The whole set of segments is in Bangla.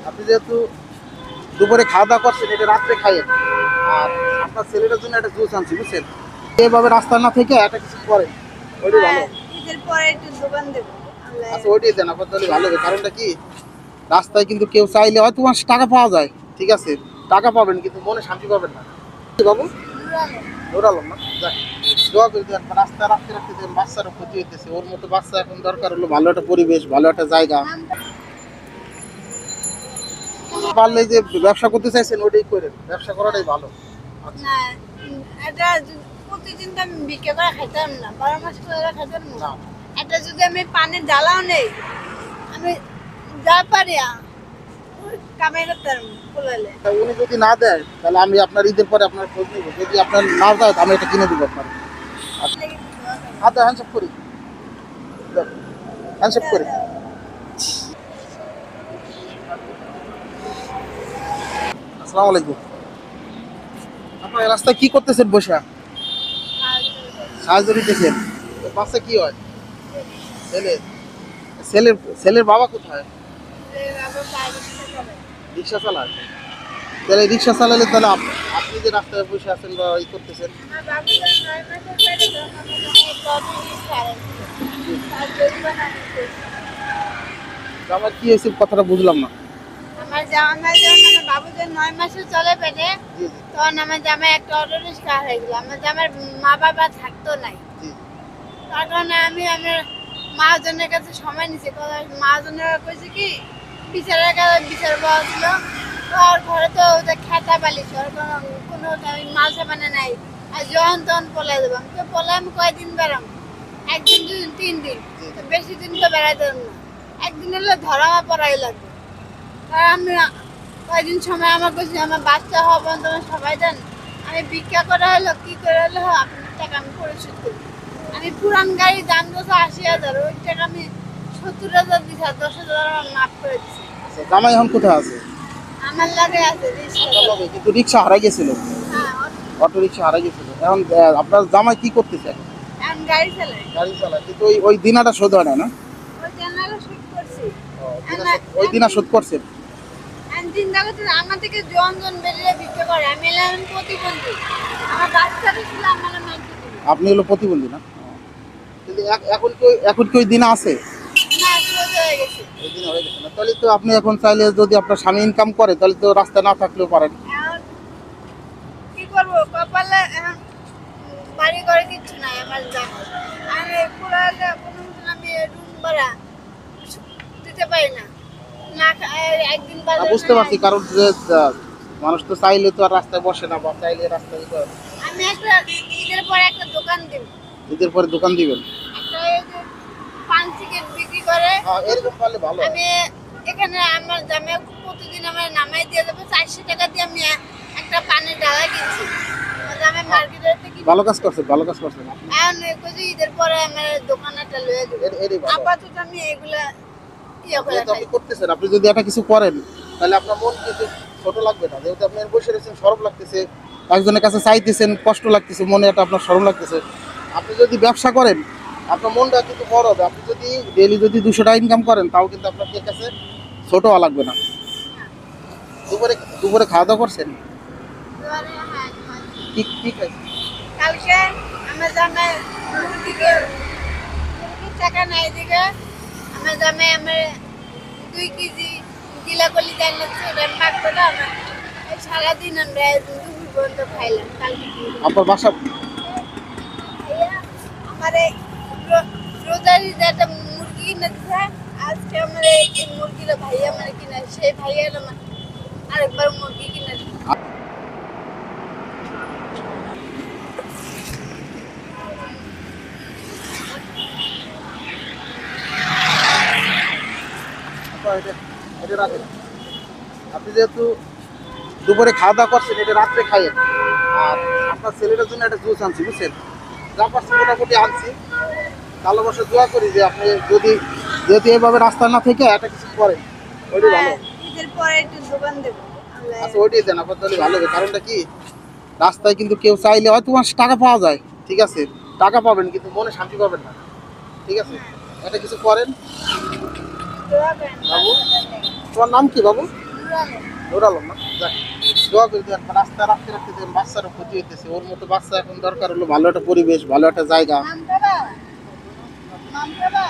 আপনি যেহেতু দুপুরে খাওয়া দাওয়া করছেন, এটা রাত্রে খাইয়েন। আর আপনার ছেলেটার জন্য একটা জুস আনছি, বুঝছেন? এভাবে রাস্তা না থেকে একটা কিছু করেন, ওইটাই ভালো। ঈদের পরে একটু দোকান দেবো। আচ্ছা, ওইটাই দেন আপনার, তাহলে ভালো হবে। কারণটা কি, রাস্তায় কিন্তু কেউ চাইলে হয়তো তোমার টাকা পাওয়া যায়, ঠিক আছে, টাকা পাবেন কিন্তু মনে শান্তি পাবেন না। কি বাবু? নুর আলম না? যাক, দোয়া করে দেন। রাস্তা রাখতে রাখতে দেন, বাচ্চারও ক্ষতি হইতেছে। ওর মতো বাচ্চা এখন দরকার হলো ভালো একটা পরিবেশ, ভালো একটা জায়গা। পারলে যে ব্যবসা করতে চাইছেন ওটাই করেন, ব্যবসা করাটাই ভালো। আচ্ছা। না, এটা প্রতিদিন তো আমি বিক্রি করে খাইতাম না, 12 মাস করে খাইতাম না। না, এটা যদি আমি পানির জ্বালাও নেই, আমি যা পারি কামাই করতে পারবো পোলালে। তা উনি যদি না দেয় তাহলে আমি আপনার ঈদের পরে আপনার খোঁজ নিব। যদি আপনার না দেয় আমি এটা কিনে দিব আপনার। আচ্ছা, হাতে হ্যান্ডশেক করি, হ্যান্ডশেক করি। আসসালামু আলাইকুম। আপনার এই রাস্তায় কি করতেছেন বসে? সাহায্য দিতেছেন। তো পাশে কি হয়? ছেলে। ছেলের ছেলের বাবা কোথায়? রিক্সা চালায়। তাহলে রিক্সা চালালে তাহলে আপনি যে রাস্তায় বসে আছেন বা ই করতেছেন। আমার কি হয়েছে কথাটা বুঝলাম না। আমার জামাই যখন আমার বাবু যে 9 মাসে চলে পেটে, জি জি তখন আমার জামাই একটা অটো রিক্সা হয়ে গেল। আমার জামাই মা বাবা থাকতো নাই, জি। তার কারণে আমি আমার মহাজনের কাছে সময় নিছি। মহাজনের কইছে কি, বিচারের কাছে বিচার পাওয়া ছিল, তো আর ঘরে তো ওদের খেতা বালিশ আর কোনো মাল সামানে নাই। আর যখন তখন পলাই দেবো। আমি তো পলাই আমি কয়দিন বেড়াম, 1 দিন 2 দিন 3 দিন, তো বেশি দিন তো বেড়াইতে পারবো না। একদিন হলে ধরামা পড়াই লাগবে। আর আমি কয়দিন সময় আমার কাছে, আমার বাচ্চা হওয়া পর্যন্ত সবাই জান আমি ভিক্ষা করা হলো কি করে হলো আপনার টাকা আমি পরিশোধ করি। আমি পুরান গাড়ি দাম দিয়েছে 80,000, ওই টাকা আমি 70,000 দিছি, 10,000 আমার মাফ করে দিছি। আচ্ছা, জামাই এখন কোথায় আছে? আমার লাগে আছে রিক্সা। কিন্তু রিক্সা হারাই গেছিল, হ্যাঁ, অটো রিক্সা হারাই গেছিল। এখন আপনার জামাই কি করতেছে? এখন গাড়ি চালাই। গাড়ি চালায়, কিন্তু ওই দিনাটা শোধ হয় না, না? ওই জানালা শুট করছি। ওই দিনা শোধ করছেন? আমি চিন্তা করছি আমার থেকে জন বেরিয়ে ভিক্ষা করে, আমি এলাম প্রতিবন্ধী, আমার বাচ্চাটা ছিল আমার মাইকে দিল। আপনি হলো প্রতিবন্ধী না? কিন্তু এখন কি ওই দিনা আছে? না, ক্লোজ হয়ে গেছে। ওই দিনা হয়ে গেছে না? তাহলে তো আপনি এখন চাইলে যদি আপনার স্বামী ইনকাম করে তাহলে তো রাস্তায় না থাকলেও পারেন। এখন কি করবো, কপালে এখন বাড়ি ঘরে কিচ্ছু নাই আমার জানা। আমি পুরালে কোনো মতন আমি রুম ভাড়া দিতে পারি না, না একদিন না, বাজার বুঝতে পারছি। কারণ যে মানুষ তো চাইলে তো আর রাস্তায় বসে না, বা চাইলে রাস্তায় ই করে না। আমি একটা ঈদের পরে একটা দোকান দিব। ঈদের পরে দোকান দিবেন? একটা এই যে পান সিগারেট বিক্রি করে, হ্যাঁ, এরকম পারলে ভালো হয়। আমি এখানে আমার জামাই প্রতিদিন আমার নামাই দিয়ে দেবো 400 টাকা দিয়ে। আমি একটা পানের ডালা কিনছি, আমার জামাই মার্কেটের থেকে ভালো কাজ করছেন, ভালো কাজ করছেন। এখন কইছি ঈদের পরে আমার দোকান একটা লয়ে দেবো। এরই ভালো। আপাতত আমি এগুলা ইয়ে করে যেহেতু খাই। আপনি করতেছেন, আপনি যদি একটা কিছু করেন তাহলে আপনার মন কিছু ছোট লাগবে না। যেহেতু আপনি বসে রয়েছেন, সরম লাগতেছে, একজনের কাছে চাইতেছেন, কষ্ট লাগতেছে, মনে একটা আপনার সরম লাগতেছে। আপনি যদি ব্যবসা করেন আপনার মনটা কিন্তু বড় হবে। আপনি যদি ডেইলি যদি 200 টাকা ইনকাম করেন তাও কিন্তু আপনার কাছে ছোট হওয়া লাগবে না। দুপুরে দুপুরে খাওয়া দাওয়া করছেন? এবারে হ্যাঁ খাইছি। কি কি খাইছেন? কালকে আমার জামাই মুরগির টাকা নাই দিকে, আমার জামাই আমার 2 কেজি গিলাকলি জানাচ্ছে, ওটা পাক করে আমার এই সারাদিন আমরা দুপুর পর্যন্ত খাইলাম। কালকে আপনার বাসা? আমার এই রোজারি যে একটা মুরগি কিনে দিচ্ছে, আজকে আমার এই মুরগিটা ভাই আমার কিনে, সেই ভাইয়ের আমার আরেকবার মুরগি কিনে দিচ্ছে। এটা রাখেন। আপনি যেহেতু দুপুরে খাওয়া দাওয়া করছেন, এটা রাত্রে খাইয়েন। আর আপনার ছেলেটার জন্য একটা জুস আনছি, বুঝছেন? যা পারছি মোটামুটি আনছি। কালো বসে দোয়া করি যে আপনি যদি যেহেতু এভাবে রাস্তা না থেকে একটা কিছু করেন, ওইটাই ভালো। ঈদের পরে একটু দোকান দেবো। আচ্ছা, ওইটাই দেন আপনার, তাহলে ভালো হবে। কারণটা কি, রাস্তায় কিন্তু কেউ চাইলে হয়তো তোমার টাকা পাওয়া যায়, ঠিক আছে, টাকা পাবেন কিন্তু মনে শান্তি পাবেন না, ঠিক আছে। একটা কিছু করেন। বাবু, তোমার নাম কি বাবু? নুরালো। নূর আলম না? যাক, দোয়া করে দেন, রাস্তা রাখতে রাখতে দেন, বাচ্চারও ক্ষতি হইতেছে। ওর মতো বাচ্চা এখন দরকার হলো ভালো একটা পরিবেশ, ভালো একটা জায়গা। মামতাবা মামতাবা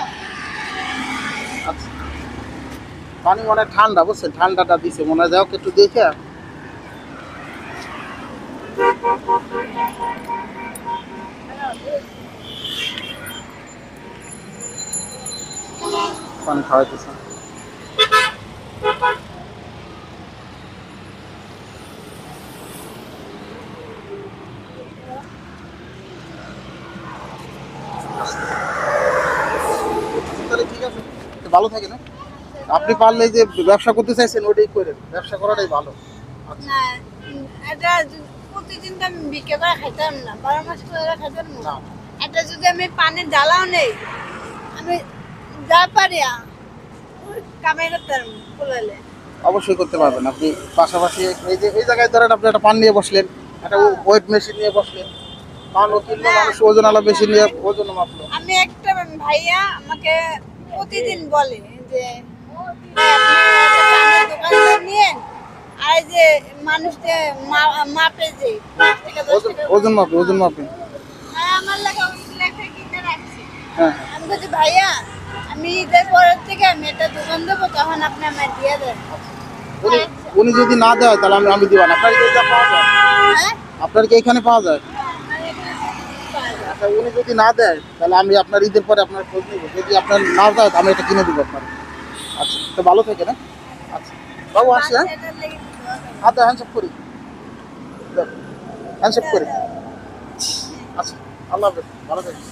আচ্ছা, পানি মনে হয় ঠান্ডা, বুঝছেন, ঠান্ডাটা দিছে মনে হয়, যাও একটু দেখে। পানি খাওয়াইতেছে। তাহলে ঠিক আছে, তো ভালো থাকে না? আপনি পারলে যে ব্যবসা করতে চাইছেন ওটাই করেন, ব্যবসা করাটাই ভালো। আচ্ছা, না, এটা প্রতিদিন তো আমি বিক্রি করে খাইতাম না, 12 মাস করে খাইতাম না। না, এটা যদি আমি পানির জ্বালাও নেই, আমি যা পারি কামাই করতে পারবো ফুলালে। অবশ্যই করতে পারবেন আপনি। পাশাপাশি এই যে এই জায়গায় ধরেন আপনি একটা পান নিয়ে বসলেন, একটা ওয়েট মেশিন নিয়ে বসলেন, পানও কিনলো মানুষ, ওজন আলা মেশিন নিয়ে ওজন মাপলো। আমি একটা ভাইয়া আমাকে প্রতিদিন বলে যে আপনি একটা পানের দোকান নিয়েন, আর এই যে মানুষকে মাপে যে 5 টাকা 10 টাকা ওজন মাপে, ওজন মাপে। হ্যাঁ, আমার লাগা ওই লেখা কিনে রাখছি। হ্যাঁ, আমি বলছি ভাইয়া, আমি ঈদের পরের থেকে আমি একটা দোকান দেবো, তখন আপনি আমার দিয়ে দেন। উনি উনি যদি না দেয় তাহলে আমি দিব না। আপনার কি এটা পাওয়া যায়? হ্যাঁ, আপনার কি এখানে পাওয়া যায়? আমার এখানে পাওয়া যায়। আচ্ছা, উনি যদি না দেয় তাহলে আমি আপনার ঈদের পরে আপনার খোঁজ নিব। যদি আপনার না দেয় আমি এটা কিনে দিব আপনার। আচ্ছা, তো ভালো থেকে না। আচ্ছা বাবু, আসি। হ্যাঁ, বাচ্চাটার লেগে দিতে হবে। হাতে হ্যান্ডশেক করি, হ্যান্ডশেক করি। আচ্ছা, আল্লাহ হাফেজ, ভালো থাকবেন।